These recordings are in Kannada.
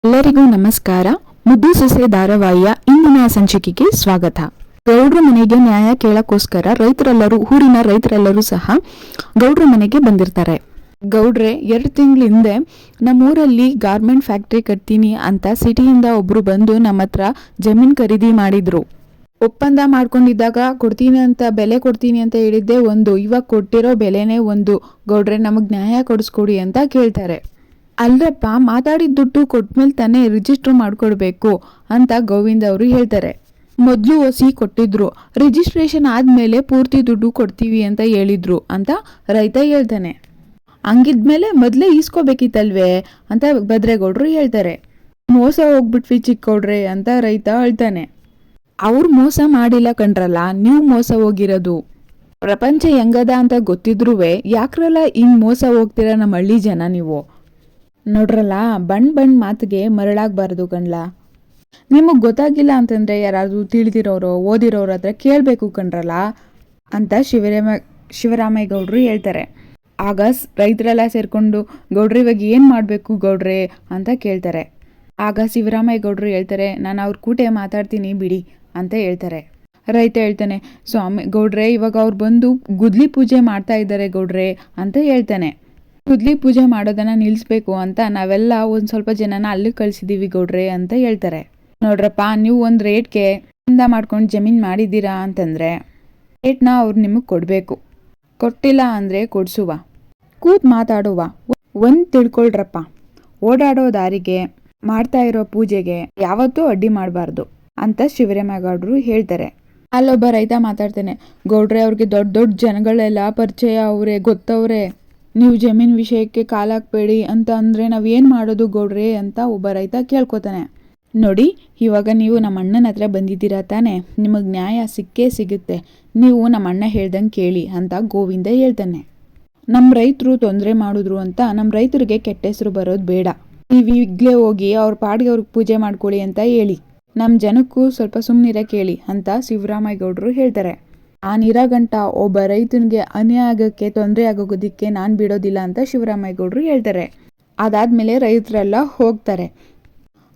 ಎಲ್ಲರಿಗೂ ನಮಸ್ಕಾರ. ಮುದ್ದು ಸೊಸೆ ಧಾರಾವಾಹಿಯ ಇಂದಿನ ಸಂಚಿಕೆಗೆ ಸ್ವಾಗತ. ಗೌಡ್ರ ಮನೆಗೆ ನ್ಯಾಯ ಕೇಳಕ್ಕೋಸ್ಕರ ಊರಿನ ರೈತರೆಲ್ಲರೂ ಸಹ ಗೌಡ್ರ ಮನೆಗೆ ಬಂದಿರ್ತಾರೆ. ಗೌಡ್ರೆ 2 ತಿಂಗಳ ಹಿಂದೆ ನಮ್ಮೂರಲ್ಲಿ ಗಾರ್ಮೆಂಟ್ ಫ್ಯಾಕ್ಟ್ರಿ ಕಟ್ತೀನಿ ಅಂತ ಸಿಟಿಯಿಂದ ಒಬ್ರು ಬಂದು ನಮ್ಮ ಹತ್ರ ಜಮೀನ್ ಖರೀದಿ ಮಾಡಿದ್ರು. ಒಪ್ಪಂದ ಮಾಡ್ಕೊಂಡಿದ್ದಾಗ ಬೆಲೆ ಕೊಡ್ತೀನಿ ಅಂತ ಹೇಳಿದ್ದೆ ಒಂದು, ಇವಾಗ ಕೊಟ್ಟಿರೋ ಬೆಲೆನೇ ಒಂದು. ಗೌಡ್ರೆ ನಮಗ್ ನ್ಯಾಯ ಕೊಡಿಸ್ಕೊಡಿ ಅಂತ ಕೇಳ್ತಾರೆ. ಅಲ್ರಪ್ಪ, ಮಾತಾಡಿದ ದುಡ್ಡು ಕೊಟ್ಮೇಲೆ ತಾನೇ ರಿಜಿಸ್ಟರ್ ಮಾಡ್ಕೊಡ್ಬೇಕು ಅಂತ ಗೋವಿಂದ ಅವರು ಹೇಳ್ತಾರೆ. ಮೊದಲು ಒಸಿ ಕೊಟ್ಟಿದ್ರು, ರಿಜಿಸ್ಟ್ರೇಷನ್ ಆದ್ಮೇಲೆ ಪೂರ್ತಿ ದುಡ್ಡು ಕೊಡ್ತೀವಿ ಅಂತ ಹೇಳಿದ್ರು ಅಂತ ರೈತ ಹೇಳ್ತಾನೆ. ಹಂಗಿದ್ಮೇಲೆ ಮೊದಲೇ ಈಸ್ಕೋಬೇಕಿತ್ತಲ್ವೇ ಅಂತ ಭದ್ರೇಗೌಡರು ಹೇಳ್ತಾರೆ. ಮೋಸ ಹೋಗ್ಬಿಟ್ವಿ ಚಿಕ್ಕೌಡ್ರೆ ಅಂತ ರೈತ ಹೇಳ್ತಾನೆ. ಅವ್ರು ಮೋಸ ಮಾಡಿಲ್ಲ ಕಣ್ರಲ್ಲ, ನೀವು ಮೋಸ ಹೋಗಿರೋದು. ಪ್ರಪಂಚ ಹೆಂಗದ ಅಂತ ಗೊತ್ತಿದ್ರುವೆ ಯಾಕ್ರಲ್ಲ ಹಿಂಗ್ ಮೋಸ ಹೋಗ್ತೀರ ನಮ್ಮ ಹಳ್ಳಿ ಜನ ನೀವು. ನೋಡ್ರಲ್ಲ, ಬಣ್ಣ ಮಾತಿಗೆ ಮರಳಾಗಬಾರ್ದು ಕಣ್ಲಾ. ನಿಮಗೆ ಗೊತ್ತಾಗಿಲ್ಲ ಅಂತಂದ್ರೆ ಯಾರಾದ್ರೂ ತಿಳಿದಿರೋರು ಓದಿರೋರ ಹತ್ರ ಕೇಳಬೇಕು ಕಣ್ರಲ್ಲ ಅಂತ ಶಿವರಾಮೇಗೌಡರು ಹೇಳ್ತಾರೆ. ಆಗ ರೈತರೆಲ್ಲ ಸೇರ್ಕೊಂಡು ಗೌಡ್ರಿ ಇವಾಗ ಏನು ಮಾಡಬೇಕು ಗೌಡ್ರೆ ಅಂತ ಕೇಳ್ತಾರೆ. ಆಗ ಶಿವರಾಮೇಗೌಡರು ಹೇಳ್ತಾರೆ, ನಾನು ಅವ್ರ ಕೂಟೆ ಮಾತಾಡ್ತೀನಿ ಬಿಡಿ ಅಂತ ಹೇಳ್ತಾರೆ. ರೈತ ಹೇಳ್ತಾನೆ, ಸ್ವಾಮಿ ಗೌಡ್ರೆ ಇವಾಗ ಅವ್ರು ಬಂದು ಗುದ್ಲಿ ಪೂಜೆ ಮಾಡ್ತಾ ಇದ್ದಾರೆ ಗೌಡ್ರೆ ಅಂತ ಹೇಳ್ತಾನೆ. ಗುದ್ಲಿ ಪೂಜೆ ಮಾಡೋದನ್ನ ನಿಲ್ಲಿಸ್ಬೇಕು ಅಂತ ನಾವೆಲ್ಲ ಒಂದು ಸ್ವಲ್ಪ ಜನನ ಅಲ್ಲಿ ಕಳಿಸಿದೀವಿ ಗೌಡ್ರೆ ಅಂತ ಹೇಳ್ತಾರೆ. ನೋಡ್ರಪ್ಪ, ನೀವು ಒಂದು ರೇಟ್ಗೆ ಚಂದ ಮಾಡ್ಕೊಂಡು ಜಮೀನು ಮಾಡಿದ್ದೀರಾ ಅಂತಂದ್ರೆ ರೇಟ್ನ ಅವ್ರು ನಿಮಗೆ ಕೊಡಬೇಕು. ಕೊಟ್ಟಿಲ್ಲ ಅಂದರೆ ಕೊಡ್ಸುವ, ಕೂತ್ ಮಾತಾಡುವ. ಒಂದು ತಿಳ್ಕೊಳ್ರಪ್ಪ, ಓಡಾಡೋ ದಾರಿಗೆ ಮಾಡ್ತಾ ಇರೋ ಪೂಜೆಗೆ ಯಾವತ್ತೂ ಅಡ್ಡಿ ಮಾಡಬಾರ್ದು ಅಂತ ಶಿವರಾಮೇಗೌಡರು ಹೇಳ್ತಾರೆ. ಅಲ್ಲೊಬ್ಬ ರೈತ ಮಾತಾಡ್ತಾನೆ, ಗೌಡ್ರೆ ಅವ್ರಿಗೆ ದೊಡ್ಡ ದೊಡ್ಡ ಜನಗಳೆಲ್ಲ ಪರಿಚಯ ಅವರೇ, ಗೊತ್ತವ್ರೆ. ನೀವು ಜಮೀನ್ ವಿಷಯಕ್ಕೆ ಕಾಲಾಕ್ಬೇಡಿ ಅಂತ ಅಂದರೆ ನಾವೇನು ಮಾಡೋದು ಗೌಡ್ರೆ ಅಂತ ಒಬ್ಬ ರೈತ ಕೇಳ್ಕೊತಾನೆ. ನೋಡಿ, ಇವಾಗ ನೀವು ನಮ್ಮ ಅಣ್ಣನ ಹತ್ರ ಬಂದಿದ್ದೀರಾ ತಾನೆ, ನಿಮಗೆ ನ್ಯಾಯ ಸಿಕ್ಕೇ ಸಿಗುತ್ತೆ. ನೀವು ನಮ್ಮ ಅಣ್ಣ ಹೇಳ್ದಂಗೆ ಕೇಳಿ ಅಂತ ಗೋವಿಂದ ಹೇಳ್ತಾನೆ. ನಮ್ಮ ರೈತರು ತೊಂದರೆ ಮಾಡಿದ್ರು ಅಂತ ನಮ್ಮ ರೈತರಿಗೆ ಕೆಟ್ಟ ಹೆಸರು ಬರೋದು ಬೇಡ. ನೀವು ಈಗಲೇ ಹೋಗಿ ಅವ್ರ ಪಾಡಿಗೆ ಅವ್ರಿಗೆ ಪೂಜೆ ಮಾಡ್ಕೊಳ್ಳಿ ಅಂತ ಹೇಳಿ. ನಮ್ಮ ಜನಕ್ಕೂ ಸ್ವಲ್ಪ ಸುಮ್ಮನಿರ ಕೇಳಿ ಅಂತ ಶಿವರಾಮೇಗೌಡರು ಹೇಳ್ತಾರೆ. ಆ ನಿರಾಗಂಟ ಒಬ್ಬ ರೈತನಿಗೆ ಅನ್ಯಾಯ ಆಗಕ್ಕೆ ತೊಂದರೆ ಆಗೋಗೋದಕ್ಕೆ ನಾನು ಬಿಡೋದಿಲ್ಲ ಅಂತ ಶಿವರಾಮೇಗೌಡರು ಹೇಳ್ತಾರೆ. ಅದಾದ್ಮೇಲೆ ರೈತರೆಲ್ಲ ಹೋಗ್ತಾರೆ.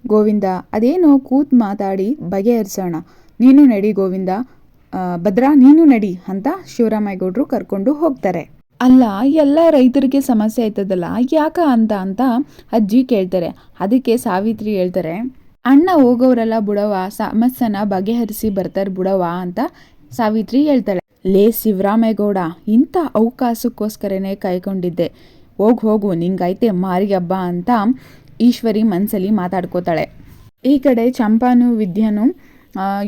ಗೋವಿಂದ, ಅದೇನೋ ಕೂತ್ ಮಾತಾಡಿ ಬಗೆಹರಿಸೋಣ, ನೀನು ನಡಿ ಗೋವಿಂದ, ಭದ್ರಾ ನೀನು ನಡಿ ಅಂತ ಶಿವರಾಮೇಗೌಡರು ಕರ್ಕೊಂಡು ಹೋಗ್ತಾರೆ. ಅಲ್ಲ, ಎಲ್ಲ ರೈತರಿಗೆ ಸಮಸ್ಯೆ ಆಯ್ತದಲ್ಲ ಯಾಕ ಅಂತ ಅಜ್ಜಿ ಕೇಳ್ತಾರೆ. ಅದಕ್ಕೆ ಸಾವಿತ್ರಿ ಹೇಳ್ತಾರೆ, ಅಣ್ಣ ಹೋಗೋರೆಲ್ಲ ಬುಡವ ಸಮಸ್ಯೆನ ಬಗೆಹರಿಸಿ ಬರ್ತಾರೆ ಬುಡವ ಅಂತ ಸಾವಿತ್ರಿ ಹೇಳ್ತಾಳೆ. ಲೇ ಶಿವರಾಮೇಗೌಡ, ಇಂಥ ಅವಕಾಶಕ್ಕೋಸ್ಕರನೇ ಕಾಯ್ಕೊಂಡಿದ್ದೆ. ಹೋಗು ನಿಂಗೈತೆ ಮಾರಿಗೆ ಹಬ್ಬ ಅಂತ ಈಶ್ವರಿ ಮನಸ್ಸಲ್ಲಿ ಮಾತಾಡ್ಕೋತಾಳೆ. ಈ ಕಡೆ ಚಂಪಾನು ವಿದ್ಯಾನು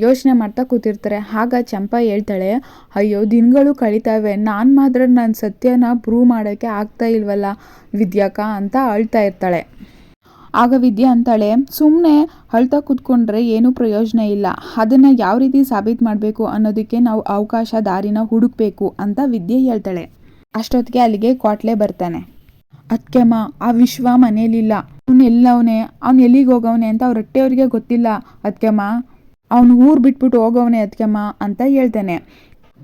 ಯೋಚನೆ ಮಾಡ್ತಾ ಕೂತಿರ್ತಾರೆ. ಆಗ ಚಂಪಾ ಹೇಳ್ತಾಳೆ, ಅಯ್ಯೋ ದಿನಗಳು ಕಳೀತಾವೆ, ನಾನು ಮಾತ್ರ ನನ್ನ ಸತ್ಯನ ಪ್ರೂವ್ ಮಾಡೋಕ್ಕೆ ಆಗ್ತಾ ಇಲ್ವಲ್ಲ ವಿದ್ಯಾಕ ಅಂತ ಅಳ್ತಾ ಇರ್ತಾಳೆ. ಆಗ ವಿದ್ಯಾ ಅಂತಾಳೆ, ಸುಮ್ಮನೆ ಅಳ್ತಾ ಕೂತ್ಕೊಂಡ್ರೆ ಏನೂ ಪ್ರಯೋಜನ ಇಲ್ಲ, ಅದನ್ನು ಯಾವ ರೀತಿ ಸಾಬೀತು ಮಾಡಬೇಕು ಅನ್ನೋದಕ್ಕೆ ನಾವು ಅವಕಾಶ ದಾರಿನ ಹುಡುಕ್ಬೇಕು ಅಂತ ವಿದ್ಯೆ ಹೇಳ್ತಾಳೆ. ಅಷ್ಟೊತ್ತಿಗೆ ಅಲ್ಲಿಗೆ ಕ್ವಾಟ್ಲೆ ಬರ್ತಾನೆ. ಅದ್ಕೆಮ್ಮ, ಆ ವಿಶ್ವ ಮನೇಲಿಲ್ಲ, ಅವ್ನು ಎಲ್ಲಿಗೆ ಹೋಗವನೆ ಅಂತ ಅವ್ರ ಹೊಟ್ಟೆಯವ್ರಿಗೆ ಗೊತ್ತಿಲ್ಲ ಅದ್ಕೆಮ್ಮ, ಅವ್ನು ಊರು ಬಿಟ್ಬಿಟ್ಟು ಹೋಗವನೆ ಅದ್ಕೆಮ್ಮ ಅಂತ ಹೇಳ್ತಾನೆ.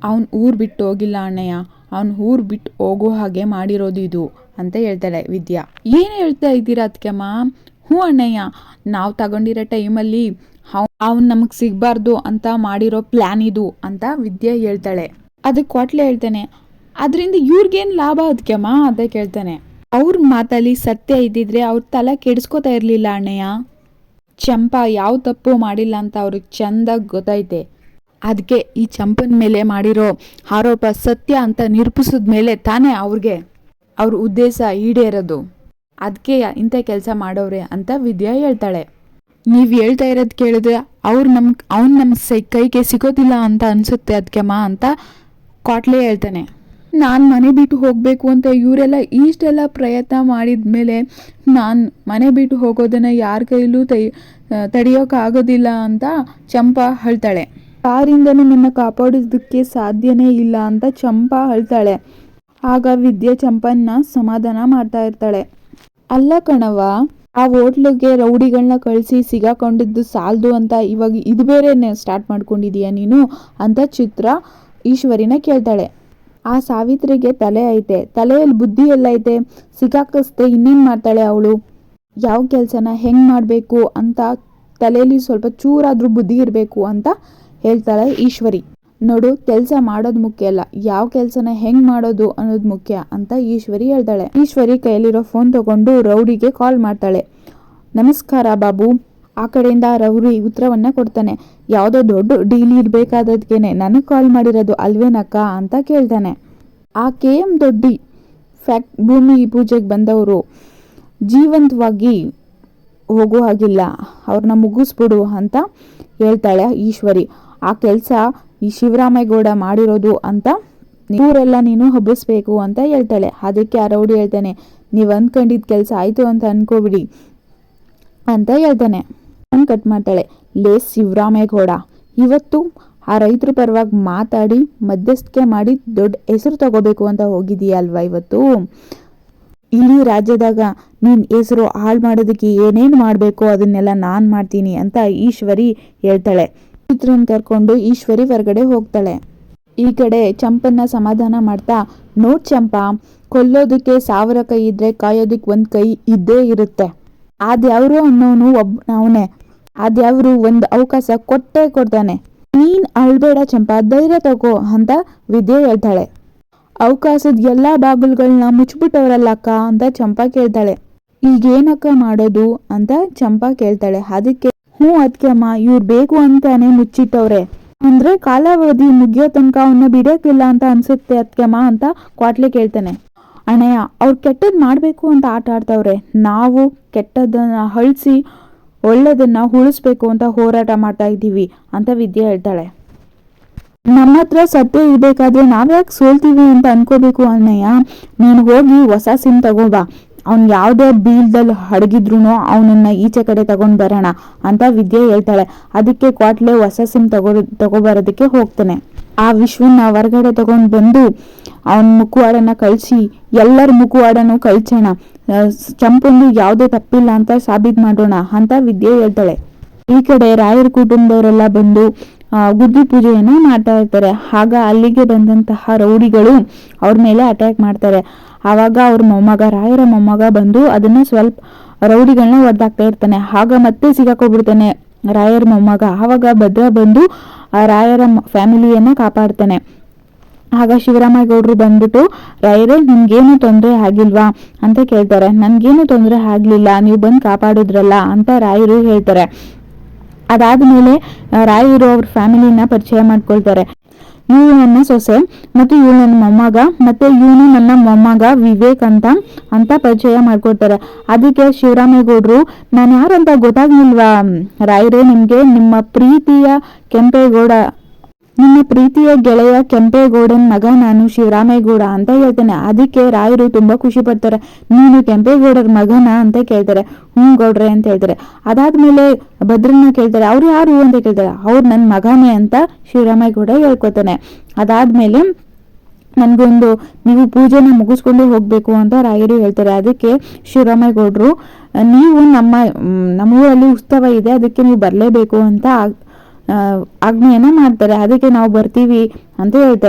ಅವ್ನು ಊರು ಬಿಟ್ಟು ಹೋಗಿಲ್ಲ ಅಣ್ಣಯ್ಯ, ಅವ್ನು ಊರು ಬಿಟ್ಟು ಹೋಗೋ ಹಾಗೆ ಮಾಡಿರೋದು ಇದು ಅಂತ ಹೇಳ್ತಾಳೆ ವಿದ್ಯಾ. ಏನು ಹೇಳ್ತಾ ಇದ್ದೀರಾ ಅದ್ಕೆಮ್ಮ? ಹ್ಞೂ ಅಣ್ಣಯ್ಯ, ನಾವು ತಗೊಂಡಿರೋ ಟೈಮಲ್ಲಿ ಅವ್ನು ನಮಗೆ ಸಿಗಬಾರ್ದು ಅಂತ ಮಾಡಿರೋ ಪ್ಲ್ಯಾನ್ ಇದು ಅಂತ ವಿದ್ಯಾ ಹೇಳ್ತಾಳೆ. ಅದಕ್ಕೆ ಕ್ವಾಟ್ಲೆ ಹೇಳ್ತಾನೆ, ಅದರಿಂದ ಇವ್ರಿಗೇನು ಲಾಭ ಅದ್ಕೆಮ್ಮ ಅಂತ ಕೇಳ್ತಾನೆ. ಅವ್ರ ಮಾತಲ್ಲಿ ಸತ್ಯ ಇದ್ದಿದ್ರೆ ಅವ್ರ ತಲೆ ಕೆಡಿಸ್ಕೋತಾ ಇರಲಿಲ್ಲ ಅಣ್ಣಯ್ಯ. ಚಂಪಾ ಯಾವ ತಪ್ಪು ಮಾಡಿಲ್ಲ ಅಂತ ಅವ್ರಿಗೆ ಚೆಂದಾಗಿ ಗೊತ್ತೈತೆ. ಅದಕ್ಕೆ ಈ ಚಂಪನ ಮೇಲೆ ಮಾಡಿರೋ ಆರೋಪ ಸತ್ಯ ಅಂತ ನಿರೂಪಿಸಿದ ಮೇಲೆ ತಾನೇ ಅವ್ರ ಉದ್ದೇಶ ಈಡೇರೋದು. ಅದಕ್ಕೆ ಇಂಥ ಕೆಲಸ ಮಾಡೋರೆ ಅಂತ ವಿದ್ಯಾ ಹೇಳ್ತಾಳೆ. ನೀವು ಹೇಳ್ತಾ ಇರೋದು ಕೇಳಿದ್ರೆ ಅವ್ನು ನಮ್ಮ ಕೈಗೆ ಸಿಗೋದಿಲ್ಲ ಅಂತ ಅನಿಸುತ್ತೆ ಅದ್ಕೆಮ್ಮ ಅಂತ ಕ್ವಾಟ್ಲೆ ಹೇಳ್ತಾನೆ. ನಾನು ಮನೆ ಬಿಟ್ಟು ಹೋಗಬೇಕು ಅಂತ ಇವರೆಲ್ಲ ಇಷ್ಟೆಲ್ಲ ಪ್ರಯತ್ನ ಮಾಡಿದ ಮೇಲೆ ನಾನು ಮನೆ ಬಿಟ್ಟು ಹೋಗೋದನ್ನು ಯಾರ ಕೈಲೂ ತಡೆಯೋಕ್ಕಾಗೋದಿಲ್ಲ ಅಂತ ಚಂಪಾ ಹೇಳ್ತಾಳೆ. ಯಾರಿಂದನೂ ನನ್ನ ಕಾಪಾಡೋದಕ್ಕೆ ಸಾಧ್ಯನೇ ಇಲ್ಲ ಅಂತ ಚಂಪಾ ಹೇಳ್ತಾಳೆ. ಆಗ ವಿದ್ಯೆ ಚಂಪನ್ನ ಸಮಾಧಾನ ಮಾಡ್ತಾ ಇರ್ತಾಳೆ. ಅಲ್ಲ ಕಣವ, ಆ ಹೋಟ್ಲಿಗೆ ರೌಡಿಗಳನ್ನ ಕಳಿಸಿ ಸಿಗಾಕೊಂಡಿದ್ದು ಸಾಲದು ಅಂತ ಇವಾಗ ಇದು ಬೇರೆ ಸ್ಟಾರ್ಟ್ ಮಾಡ್ಕೊಂಡಿದೀಯ ನೀನು ಅಂತ ಚಿತ್ರ ಈಶ್ವರಿನ ಕೇಳ್ತಾಳೆ. ಆ ಸಾವಿತ್ರಿಗೆ ತಲೆ ಐತೆ, ತಲೆಯಲ್ಲಿ ಬುದ್ಧಿ ಎಲ್ಲ ಐತೆ, ಸಿಗಾಕಿಸ್ದೆ ಇನ್ನೇನು ಮಾಡ್ತಾಳೆ ಅವಳು? ಯಾವ ಕೆಲಸನ ಹೆಂಗೆ ಮಾಡಬೇಕು ಅಂತ ತಲೆಯಲ್ಲಿ ಸ್ವಲ್ಪ ಚೂರಾದರೂ ಬುದ್ಧಿ ಇರಬೇಕು ಅಂತ ಹೇಳ್ತಾಳೆ ಈಶ್ವರಿ. ನೋಡು, ಕೆಲಸ ಮಾಡೋದು ಮುಖ್ಯ ಅಲ್ಲ, ಯಾವ ಕೆಲಸನ ಹೆಂಗ್ ಮಾಡೋದು ಅನ್ನೋದು ಮುಖ್ಯ ಅಂತ ಈಶ್ವರಿ ಹೇಳ್ತಾಳೆ. ಈಶ್ವರಿ ಕೈಯಲ್ಲಿರೋ ಫೋನ್ ತಗೊಂಡು ರೌಡಿಗೆ ಕಾಲ್ ಮಾಡ್ತಾಳೆ. ನಮಸ್ಕಾರ ಬಾಬು. ಆ ಕಡೆಯಿಂದ ರೌಡಿ ಉತ್ತರವನ್ನ ಕೊಡ್ತಾನೆ. ಯಾವುದೋ ದೊಡ್ಡ ಡೀಲ್ ಇರಬೇಕಾದದ್ಕೇನೆ ನನಗೆ ಕಾಲ್ ಮಾಡಿರೋದು ಅಲ್ವೇನಕ್ಕ ಅಂತ ಕೇಳ್ತಾನೆ. ಆ KM ದೊಡ್ಡಿ ಭೂಮಿ ಪೂಜೆಗೆ ಬಂದವರು ಜೀವಂತವಾಗಿ ಹೋಗೋ ಹಾಗಿಲ್ಲ, ಅವ್ರನ್ನ ಮುಗಿಸ್ಬಿಡು ಅಂತ ಹೇಳ್ತಾಳೆ ಈಶ್ವರಿ. ಆ ಕೆಲಸ ಈ ಶಿವರಾಮೇಗೌಡ ಮಾಡಿರೋದು ಅಂತ ಊರೆಲ್ಲ ನೀನು ಹಬ್ಬಿಸ್ಬೇಕು ಅಂತ ಹೇಳ್ತಾಳೆ. ಅದಕ್ಕೆ ಆ ರೌಡಿ ಹೇಳ್ತಾನೆ, ನೀವು ಅಂದ್ಕೊಂಡಿದ್ದ ಕೆಲಸ ಆಯಿತು ಅಂತ ಅನ್ಕೋಬಿಡಿ ಅಂತ ಹೇಳ್ತಾನೆ. ನಾನು ಕಟ್ ಮಾಡ್ತಾಳೆ. ಲೇ ಶಿವರಾಮೇಗೌಡ, ಇವತ್ತು ಆ ರೈತರ ಪರವಾಗಿ ಮಾತಾಡಿ ಮಧ್ಯಸ್ಥಿಕೆ ಮಾಡಿ ದೊಡ್ಡ ಹೆಸರು ತಗೋಬೇಕು ಅಂತ ಹೋಗಿದೀಯಲ್ವಾ ಇವತ್ತು? ಇಡೀ ರಾಜ್ಯದಾಗ ನೀನು ಹೆಸರು ಹಾಳು ಮಾಡೋದಕ್ಕೆ ಏನೇನು ಮಾಡಬೇಕು ಅದನ್ನೆಲ್ಲ ನಾನು ಮಾಡ್ತೀನಿ ಅಂತ ಈಶ್ವರಿ ಹೇಳ್ತಾಳೆ. ಚಿತ್ರನ್ ಕರ್ಕೊಂಡು ಈಶ್ವರಿ ಹೊರಗಡೆ ಹೋಗ್ತಾಳೆ. ಈ ಕಡೆ ಚಂಪನ್ನ ಸಮಾಧಾನ ಮಾಡ್ತಾ, ನೋಡ್ ಚಂಪ, ಕೊಲ್ಲೋದಕ್ಕೆ 1000 ಕೈ ಇದ್ರೆ ಕಾಯೋದಕ್ಕೆ 1 ಕೈ ಇದ್ದೇ ಇರುತ್ತೆ. ಅದ್ಯಾವ್ರು ಅನ್ನೋನು ಅವನೇ. ಅದ್ಯಾವ್ರು ಒಂದು ಅವಕಾಶ ಕೊಟ್ಟೇ ಕೊಡ್ತಾನೆ. ನೀನ್ ಅಳ್ಬೇಡ ಚಂಪ, ಧೈರ್ಯ ತಗೋ ಅಂತ ವಿದ್ಯೆ ಹೇಳ್ತಾಳೆ. ಅವಕಾಶದ ಎಲ್ಲಾ ಬಾಗಿಲುಗಳನ್ನ ಮುಚ್ಚಿಬಿಟ್ಟವ್ರಲ್ಲಕ್ಕ ಅಂತ ಚಂಪಾ ಕೇಳ್ತಾಳೆ. ಈಗೇನಕ್ಕ ಮಾಡೋದು ಅಂತ ಚಂಪಾ ಕೇಳ್ತಾಳೆ. ಅದಕ್ಕೆ ಅದಕ್ಕೆ ಅಮ್ಮ, ಇವ್ರು ಬೇಕು ಅಂತಾನೆ ಮುಚ್ಚಿಟ್ಟವ್ರೆ, ಅಂದ್ರೆ ಕಾಲಾವಧಿ ಮುಗಿಯೋ ತನಕ ಅವನ್ನ ಬಿಡೋಕ್ಕಿಲ್ಲ ಅಂತ ಅನ್ಸುತ್ತೆ ಅದ್ಕೆಮ್ಮ ಅಂತ ಕ್ವಾಟ್ಲೆ ಕೇಳ್ತಾನೆ. ಅಣ್ಣಯ್ಯ, ಅವ್ರು ಕೆಟ್ಟದ್ ಮಾಡ್ಬೇಕು ಅಂತ ಆಟ ಆಡ್ತವ್ರೆ, ನಾವು ಕೆಟ್ಟದನ್ನ ಅಳಿಸಿ ಒಳ್ಳೆದನ್ನ ಉಳಿಸ್ಬೇಕು ಅಂತ ಹೋರಾಟ ಮಾಡ್ತಾ ಇದ್ದೀವಿ ಅಂತ ವಿದ್ಯೆ ಹೇಳ್ತಾಳೆ. ನಮ್ಮ ಹತ್ರ ಸತ್ಯ ಇರ್ಬೇಕಾದ್ರೆ ನಾವ್ಯಾಕೆ ಸೋಲ್ತೀವಿ ಅಂತ ಅನ್ಕೋಬೇಕು ಅಣ್ಣಯ್ಯ. ನೀನು ಹೋಗಿ ಹೊಸ ಸಿಮ್ ತಗೋಬಾ, ಅವ್ನು ಯಾವುದೇ ಬೀಲ್ದಲ್ಲಿ ಅಡಗಿದ್ರು ಅವನನ್ನ ಈಚೆ ಕಡೆ ತಗೊಂಡ್ ಬರೋಣ ಅಂತ ವಿದ್ಯೆ ಹೇಳ್ತಾಳೆ. ಅದಕ್ಕೆ ಕ್ವಾಟ್ಲೆ ಹೊಸ ಸಿಮ್ ತಗೋಬರೋದಕ್ಕೆ ಹೋಗ್ತಾನೆ. ಆ ವಿಶ್ವನ ಹೊರಗಡೆ ತಗೊಂಡ್ ಬಂದು ಅವನ ಮುಖವಾಡನ ಕಳಿಸಿ ಎಲ್ಲರ ಮುಖವಾಡನು ಕಳ್ಸೋಣ, ಚಂಪಂದು ಯಾವುದೇ ತಪ್ಪಿಲ್ಲ ಅಂತ ಸಾಬೀತು ಮಾಡೋಣ ಅಂತ ವಿದ್ಯೆ ಹೇಳ್ತಾಳೆ. ಈ ಕಡೆ ರಾಯರ ಕುಟುಂಬದವರೆಲ್ಲ ಬಂದು ಗುದ್ದಿ ಪೂಜೆಯನ್ನ ಮಾಡ್ತಾ ಇರ್ತಾರೆ. ಆಗ ಅಲ್ಲಿಗೆ ಬಂದಂತಹ ರೌಡಿಗಳು ಅವ್ರ ಮೇಲೆ ಅಟ್ಯಾಕ್ ಮಾಡ್ತಾರೆ. ಆವಾಗ ಅವ್ರ ರಾಯರ ಮೊಮ್ಮಗ ಬಂದು ಅದನ್ನ ಸ್ವಲ್ಪ ರೌಡಿಗಳನ್ನ ಒದ್ದಾಗ್ತಾ ಇರ್ತಾನೆ. ಆಗ ಮತ್ತೆ ಸಿಗಾಕೋಗ್ಬಿಡ್ತಾನೆ ರಾಯರ ಮೊಮ್ಮಗ. ಆವಾಗ ಭದ್ರ ಬಂದು ರಾಯರ ಫ್ಯಾಮಿಲಿಯನ್ನ ಕಾಪಾಡ್ತಾನೆ. ಆಗ ಶಿವರಾಮೇಗೌಡರು ಬಂದ್ಬಿಟ್ಟು, ರಾಯರೇ ನಿಮ್ಗೇನು ತೊಂದರೆ ಆಗಿಲ್ವಾ ಅಂತ ಕೇಳ್ತಾರೆ. ನನ್ಗೇನು ತೊಂದರೆ ಆಗ್ಲಿಲ್ಲ, ನೀವು ಬಂದು ಕಾಪಾಡಿದ್ರಲ್ಲ ಅಂತ ರಾಯರು ಹೇಳ್ತಾರೆ. ಅದಾದ್ಮೇಲೆ ರಾಯರು ಅವ್ರ ಫ್ಯಾಮಿಲಿನ ಪರಿಚಯ ಮಾಡ್ಕೊಳ್ತಾರೆ. ಇವಳು ನನ್ನ ಸೊಸೆ ಮತ್ತು ಇವಳು ನನ್ನ ಮೊಮ್ಮಗ ಮತ್ತೆ ಇವನು ನನ್ನ ಮೊಮ್ಮಗ ವಿವೇಕ್ ಅಂತ ಪರಿಚಯ ಮಾಡ್ಕೊಳ್ತಾರೆ. ಅದಕ್ಕೆ ಶಿವರಾಮೇಗೌಡರು, ನಾನು ಯಾರಂತ ಗೊತ್ತಾಗ್ಲಿಲ್ವಾ ರಾಯರೇ ನಿಮ್ಗೆ? ನಿಮ್ಮ ಪ್ರೀತಿಯ ಗೆಳೆಯ ಕೆಂಪೇಗೌಡನ ಮಗ ನಾನು ಶಿವರಾಮೇಗೌಡ ಅಂತ ಹೇಳ್ತಾನೆ. ಅದಕ್ಕೆ ರಾಯರು ತುಂಬಾ ಖುಷಿ ಪಡ್ತಾರೆ. ನೀನು ಕೆಂಪೇಗೌಡರ ಮಗನ ಅಂತ ಕೇಳ್ತಾರೆ. ಗೌಡ್ರೆ ಅಂತ ಹೇಳ್ತಾರೆ. ಅದಾದ್ಮೇಲೆ ಭದ್ರನ್ನ ಕೇಳ್ತಾರೆ, ಅವ್ರು ಯಾರು ಅಂತ ಕೇಳ್ತಾರೆ. ಅವ್ರು ನನ್ನ ಮಗನೇ ಅಂತ ಶಿವರಾಮೇಗೌಡ ಹೇಳ್ಕೊತಾನೆ. ಅದಾದ್ಮೇಲೆ ನನ್ಗೊಂದು ನೀವು ಪೂಜೆನ ಮುಗಿಸ್ಕೊಂಡು ಹೋಗ್ಬೇಕು ಅಂತ ರಾಯರು ಹೇಳ್ತಾರೆ. ಅದಕ್ಕೆ ಶಿವರಾಮೇಗೌಡರು, ನೀವು ನಮ್ಮ ಊರಲ್ಲಿ ಉತ್ಸವ ಇದೆ, ಅದಕ್ಕೆ ನೀವು ಬರ್ಲೇಬೇಕು ಅಂತ ಆಜ್ಞೆಯನ್ನ ಮಾಡ್ತಾರೆ. ಅದಕ್ಕೆ ನಾವು ಬರ್ತೀವಿ ಅಂತ ಹೇಳ್ತಾರೆ.